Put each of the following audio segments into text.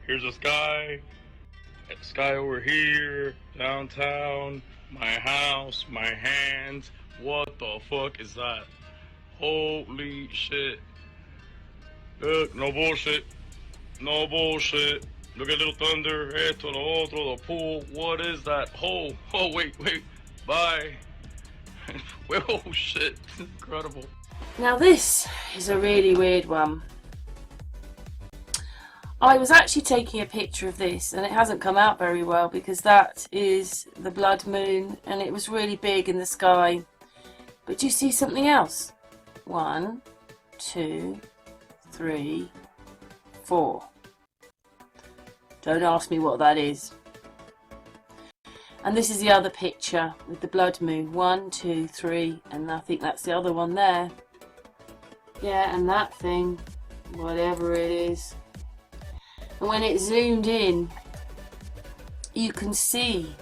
Here's a sky over here, downtown, my house, my hands. What the fuck is that? Holy shit. Look, no bullshit. No bullshit. Look at Little Thunder, esto, lo otro, the pool. What is that? Oh, wait. Bye. Oh shit, incredible. Now this is a really weird one. I was actually taking a picture of this and it hasn't come out very well because that is the blood moon and it was really big in the sky. But do you see something else? 1, 2, 3, 4. Don't ask me what that is. And this is the other picture with the blood moon. 1, 2, 3, and I think that's the other one there. Yeah, and that thing, whatever it is. And when it's zoomed in, you can see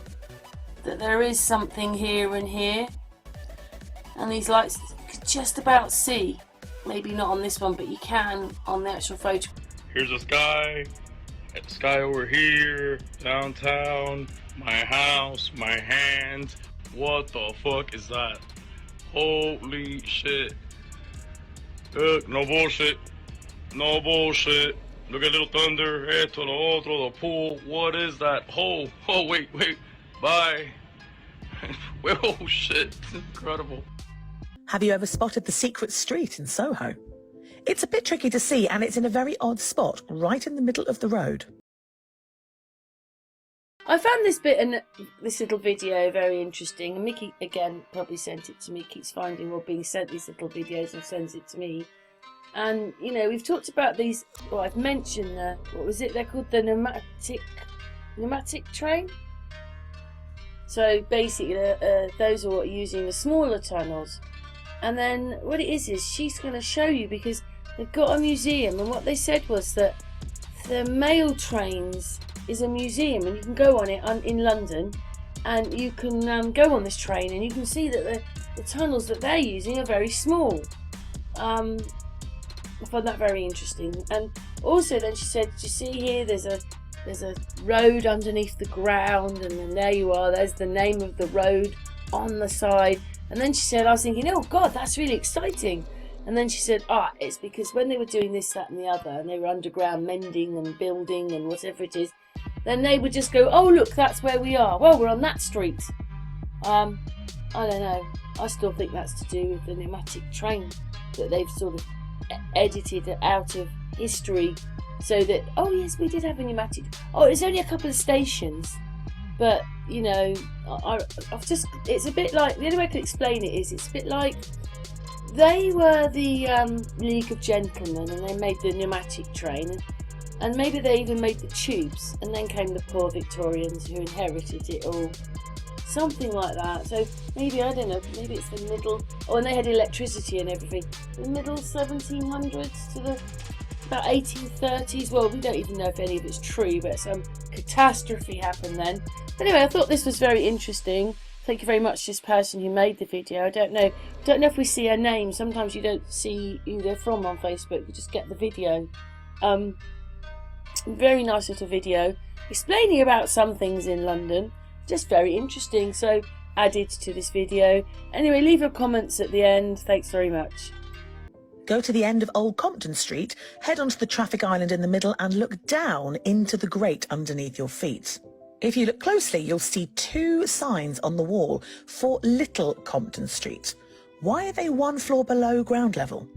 that there is something here and here. And these lights you can just about see. Maybe not on this one, but you can on the actual photo. Here's a sky over here, downtown, my house, my hands. What the fuck is that? Holy shit. Look, no bullshit. No bullshit. Look at Little Thunder, esto, lo otro, the pool. What is that? Oh, wait. Bye. Oh shit, incredible. Have you ever spotted the secret street in Soho? It's a bit tricky to see and it's in a very odd spot, right in the middle of the road. I found this bit and this little video very interesting. And Mickey, again, probably sent it to me. Keeps finding or being sent these little videos and sends it to me. And, you know, we've talked about these, well, I've mentioned what was it? They're called the pneumatic train. So basically, those are using the smaller tunnels. And then what it is she's going to show you because they've got a museum. And what they said was that the mail trains is a museum and you can go on it in London. And you can go on this train and you can see that the tunnels that they're using are very small. I find that very interesting. And also then she said, do you see here there's a road underneath the ground and then there you are, there's the name of the road on the side. And then she said, I was thinking, oh god, that's really exciting. And then she said, it's because when they were doing this, that and the other and they were underground mending and building and whatever it is, then they would just go, oh look, that's where we are. Well, we're on that street. I don't know. I still think that's to do with the pneumatic train that they've sort of edited out of history so that, oh yes, we did have a pneumatic. Oh, it's only a couple of stations. But, you know, it's a bit like, the only way I can explain it is, it's a bit like they were the League of Gentlemen and they made the pneumatic train and maybe they even made the tubes and then came the poor Victorians who inherited it all. Something like that. So maybe, I don't know, maybe it's the middle, and they had electricity and everything. The middle 1700s to the about 1830s. Well, we don't even know if any of it's true, but some catastrophe happened then. Anyway, I thought this was very interesting. Thank you very much to this person who made the video. I don't know if we see her name. Sometimes you don't see who they're from on Facebook. You just get the video. Very nice little video explaining about some things in London. Just very interesting, so added to this video. Anyway, leave your comments at the end. Thanks very much. Go to the end of Old Compton Street, head onto the traffic island in the middle and look down into the grate underneath your feet. If you look closely, you'll see 2 signs on the wall for Little Compton Street. Why are they 1 floor below ground level?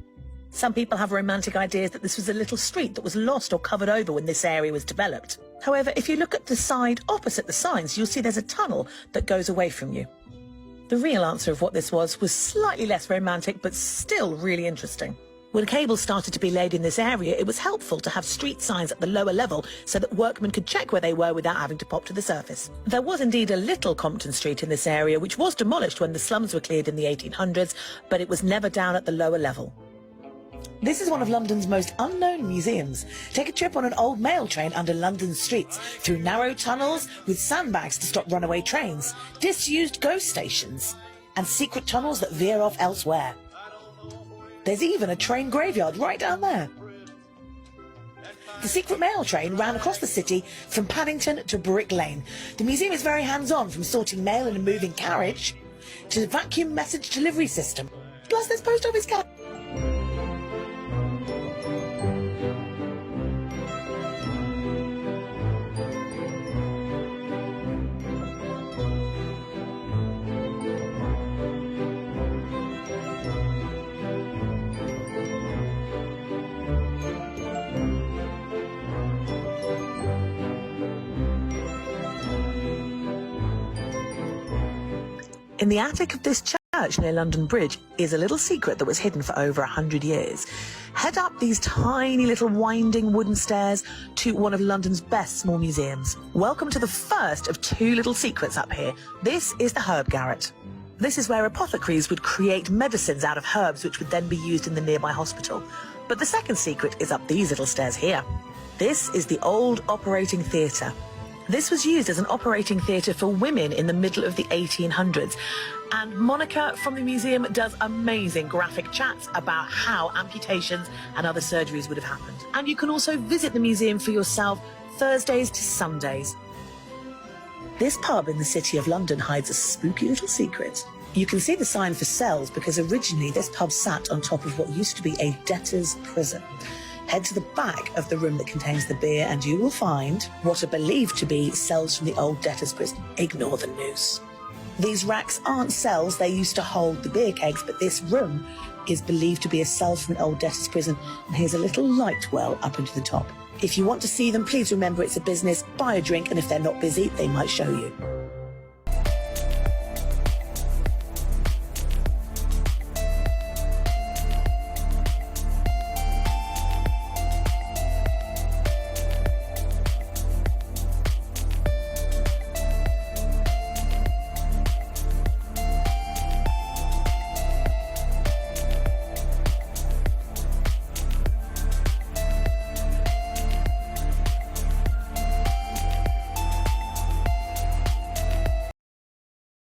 Some people have romantic ideas that this was a little street that was lost or covered over when this area was developed. However, if you look at the side opposite the signs, you'll see there's a tunnel that goes away from you. The real answer of what this was slightly less romantic, but still really interesting. When cables started to be laid in this area, it was helpful to have street signs at the lower level so that workmen could check where they were without having to pop to the surface. There was indeed a Little Compton Street in this area, which was demolished when the slums were cleared in the 1800s, but it was never down at the lower level. This is one of London's most unknown museums. Take a trip on an old mail train under London's streets, through narrow tunnels with sandbags to stop runaway trains, disused ghost stations, and secret tunnels that veer off elsewhere. There's even a train graveyard right down there. The secret mail train ran across the city from Paddington to Brick Lane. The museum is very hands-on, from sorting mail in a moving carriage to the vacuum message delivery system. Plus there's post office cards. In the attic of this church near London Bridge is a little secret that was hidden for over 100 years. Head up these tiny little winding wooden stairs to one of London's best small museums. Welcome to the first of two little secrets up here. This is the herb garret. This is where apothecaries would create medicines out of herbs which would then be used in the nearby hospital. But the second secret is up these little stairs here. This is the old operating theatre. This was used as an operating theatre for women in the middle of the 1800s. And Monica from the museum does amazing graphic chats about how amputations and other surgeries would have happened. And you can also visit the museum for yourself Thursdays to Sundays. This pub in the City of London hides a spooky little secret. You can see the sign for cells because originally this pub sat on top of what used to be a debtor's prison. Head to the back of the room that contains the beer and you will find what are believed to be cells from the old debtor's prison. Ignore the news. These racks aren't cells, they used to hold the beer kegs, but this room is believed to be a cell from an old debtor's prison, and here's a little light well up into the top. If you want to see them, please remember it's a business, buy a drink, and if they're not busy, they might show you.